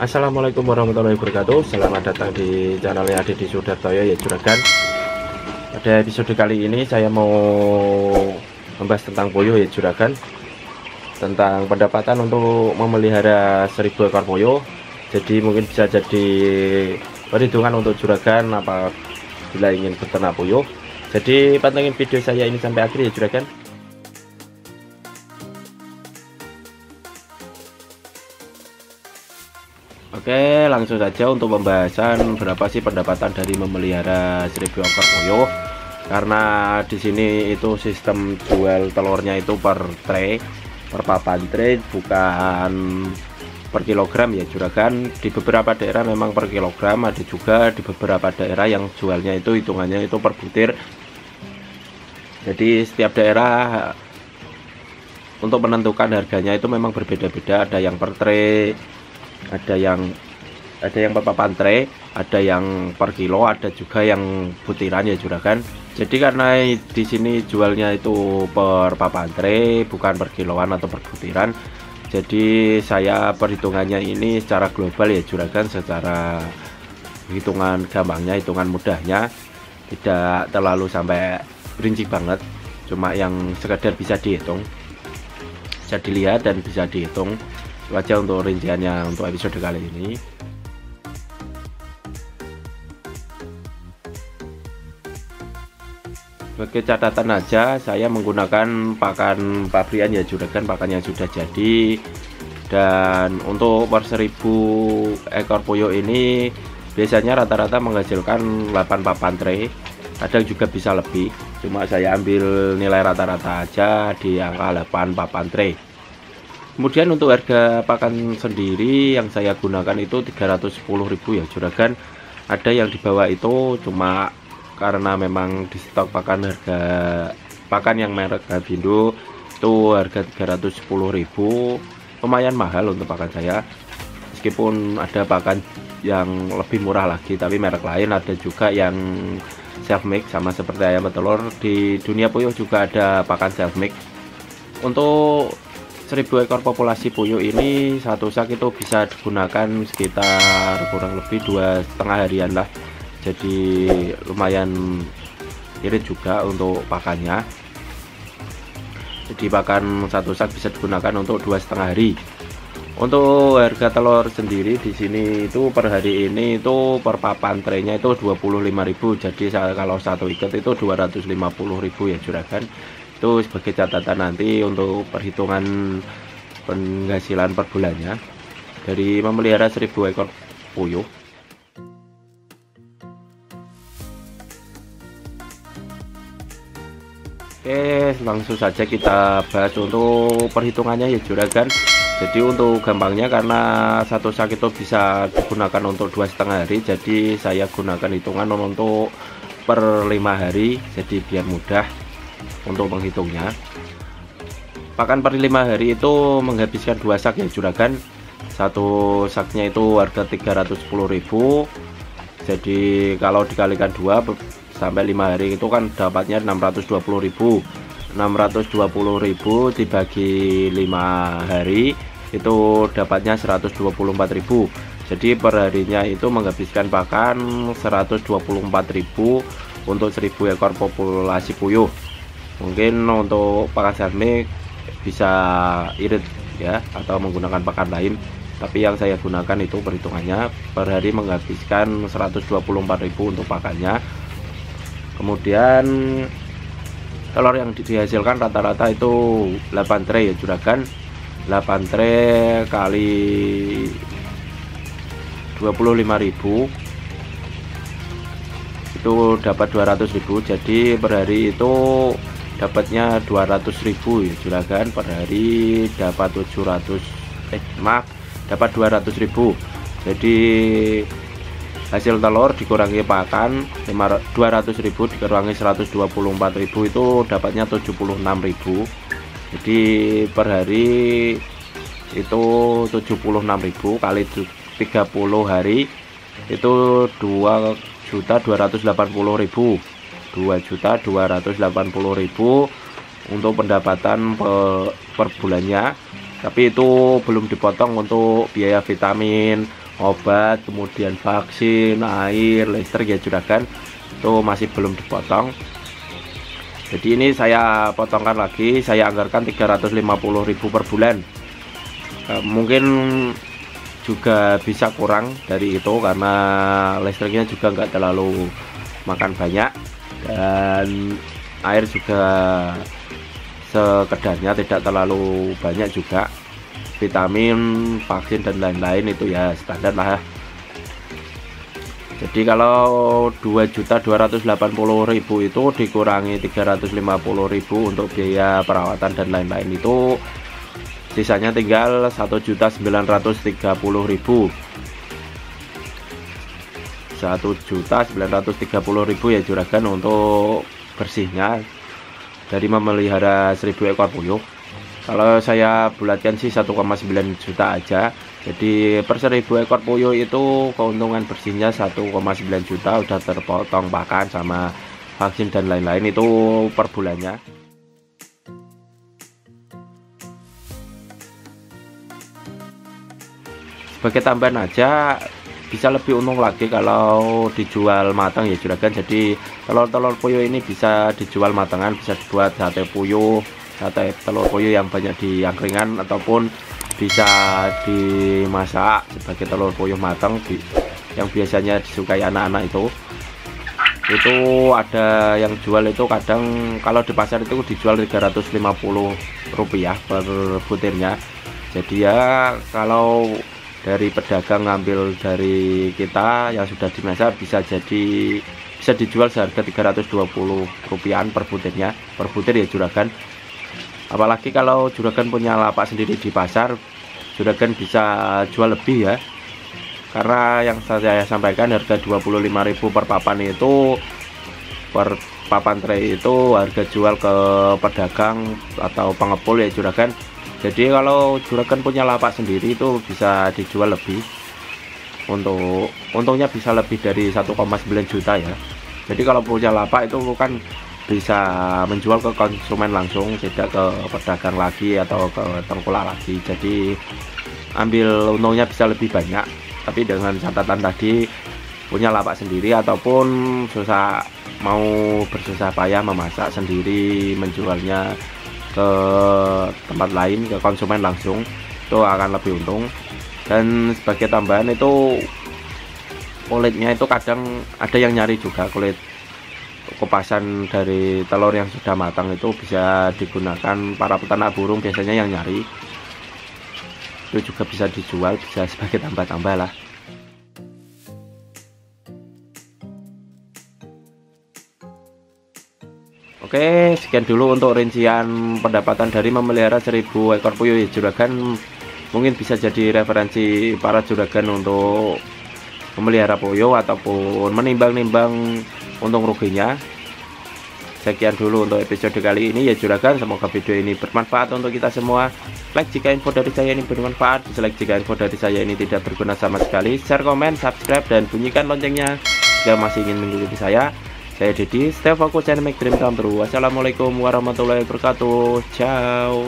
Assalamualaikum warahmatullahi wabarakatuh. Selamat datang di channelnya Ade di Sudartoyo ya juragan. Pada episode kali ini saya mau membahas tentang puyuh ya juragan, tentang pendapatan untuk memelihara 1000 ekor puyuh. Jadi mungkin bisa jadi perhitungan untuk juragan apabila ingin beternak puyuh. Jadi pantengin video saya ini sampai akhir ya juragan. Oke, langsung saja untuk pembahasan berapa sih pendapatan dari memelihara 1000 ekor puyuh. Karena di sini itu sistem jual telurnya itu per tray, per papan tray, bukan per kilogram ya juragan. Di beberapa daerah memang per kilogram, ada juga di beberapa daerah yang jualnya itu hitungannya itu per butir. Jadi setiap daerah untuk menentukan harganya itu memang berbeda-beda. Ada yang per tray, ada yang per papan tray, ada yang per kilo, ada juga yang butiran ya juragan. Jadi karena di sini jualnya itu per papan tray, bukan per kiloan atau per butiran, jadi saya perhitungannya ini secara global ya juragan, secara hitungan gampangnya, hitungan mudahnya, tidak terlalu sampai rinci banget, cuma yang sekedar bisa dihitung, bisa dilihat dan bisa dihitung. Itu aja untuk rinciannya untuk episode kali ini. Sebagai catatan aja, saya menggunakan pakan pabrikan ya juragan, pakan yang sudah jadi. Dan untuk per 1000 ekor puyuh ini biasanya rata-rata menghasilkan 8 papan tray, kadang juga bisa lebih, cuma saya ambil nilai rata-rata aja di angka 8 papan tray. Kemudian untuk harga pakan sendiri yang saya gunakan itu 310.000 ya juragan. Ada yang di bawah itu, cuma karena memang di stok pakan yang merek Gabindo itu harga 310.000, lumayan mahal untuk pakan saya. Meskipun ada pakan yang lebih murah lagi tapi merek lain, ada juga yang self mix sama seperti ayam petelur. Di dunia puyuh juga ada pakan self mix. Untuk 1000 ekor populasi puyuh ini satu sak itu bisa digunakan sekitar kurang lebih 2,5 harian lah. Jadi lumayan irit juga untuk pakannya. Jadi pakan satu sak bisa digunakan untuk 2,5 hari. Untuk harga telur sendiri di sini itu per hari ini itu per papan traynya itu 25.000. Jadi kalau satu ikat itu 250.000 ya juragan. Itu sebagai catatan nanti untuk perhitungan penghasilan per bulannya dari memelihara 1000 ekor puyuh. Oke, langsung saja kita bahas untuk perhitungannya ya juragan. Jadi untuk gampangnya, karena satu sak itu bisa digunakan untuk 2,5 hari, jadi saya gunakan hitungan untuk per 5 hari, jadi biar mudah untuk menghitungnya. Pakan per 5 hari itu menghabiskan 2 sak ya juragan. Satu saknya itu harga 310.000. Jadi kalau dikalikan 2 sampai 5 hari itu kan dapatnya 620.000. 620.000 dibagi 5 hari itu dapatnya 124.000. Jadi per harinya itu menghabiskan pakan 124.000 untuk 1000 ekor populasi puyuh. Mungkin untuk pakan self-mix bisa irit ya, atau menggunakan pakan lain, tapi yang saya gunakan itu perhitungannya per hari menghabiskan 124.000 untuk pakannya. Kemudian telur yang dihasilkan rata-rata itu 8 tray ya juragan. 8 tray kali 25.000 itu dapat 200.000. Jadi per hari itu dapatnya 200.000 ya juragan. Per hari dapat 200.000. Jadi hasil telur dikurangi pakan 200.000 dikurangi 124.000 itu dapatnya 76.000. Jadi per hari itu 76.000 kali 30 hari itu 2.280.000. 2.280.000 untuk pendapatan per bulannya. Tapi itu belum dipotong untuk biaya vitamin, obat, kemudian vaksin, air, listrik ya juragan, itu masih belum dipotong. Jadi ini saya potongkan lagi, saya anggarkan 350.000 per bulan. Mungkin juga bisa kurang dari itu karena listriknya juga nggak terlalu makan banyak, dan air juga sekedarnya, tidak terlalu banyak juga. Vitamin, vaksin dan lain-lain itu ya standar lah. Jadi kalau 2.280.000 itu dikurangi 350.000 untuk biaya perawatan dan lain-lain, itu sisanya tinggal 1.930.000. 1.930.000 ya juragan untuk bersihnya dari memelihara 1.000 ekor puyuh. Kalau saya bulatkan sih 1,9 juta aja. Jadi per 1.000 ekor puyuh itu keuntungan bersihnya 1,9 juta, udah terpotong pakan sama vaksin dan lain-lain itu per bulannya. Sebagai tambahan aja, bisa lebih untung lagi kalau dijual matang ya juragan. Jadi telur-telur puyuh ini bisa dijual matangan, bisa dibuat sate puyuh, sate telur puyuh yang banyak di angkringan, ataupun bisa dimasak sebagai telur puyuh matang yang biasanya disukai anak-anak. Itu ada yang jual itu kadang kalau di pasar itu dijual Rp350 per butirnya. Jadi ya kalau dari pedagang ngambil dari kita yang sudah dimasak bisa dijual seharga Rp320 per butirnya, per butir ya juragan. Apalagi kalau juragan punya lapak sendiri di pasar, juragan bisa jual lebih ya, karena yang saya sampaikan harga 25.000 per papan itu, per papan tray itu harga jual ke pedagang atau pengepul ya juragan. Jadi kalau juragan punya lapak sendiri itu bisa dijual lebih, untuk untungnya bisa lebih dari 1,9 juta ya. Jadi kalau punya lapak itu kan bisa menjual ke konsumen langsung, tidak ke pedagang lagi atau ke tengkulak lagi. Jadi ambil untungnya bisa lebih banyak, tapi dengan catatan tadi punya lapak sendiri ataupun mau bersusah payah memasak sendiri, menjualnya ke tempat lain, ke konsumen langsung, itu akan lebih untung. Dan sebagai tambahan itu kulitnya itu kadang ada yang nyari juga, kulit kupasan dari telur yang sudah matang itu bisa digunakan para peternak burung biasanya yang nyari, itu juga bisa dijual, bisa sebagai tambah-tambah lah. Oke, sekian dulu untuk rincian pendapatan dari memelihara 1.000 ekor puyuh ya juragan. Mungkin bisa jadi referensi para juragan untuk memelihara puyuh ataupun menimbang-nimbang untung ruginya. Sekian dulu untuk episode kali ini ya juragan, semoga video ini bermanfaat untuk kita semua. Like jika info dari saya ini bermanfaat, dislike jika info dari saya ini tidak berguna sama sekali. Share, komen, subscribe, dan bunyikan loncengnya jika masih ingin mengikuti saya. Saya Dedi, stay fokus and make dream come true. Wassalamualaikum warahmatullahi wabarakatuh. Ciao.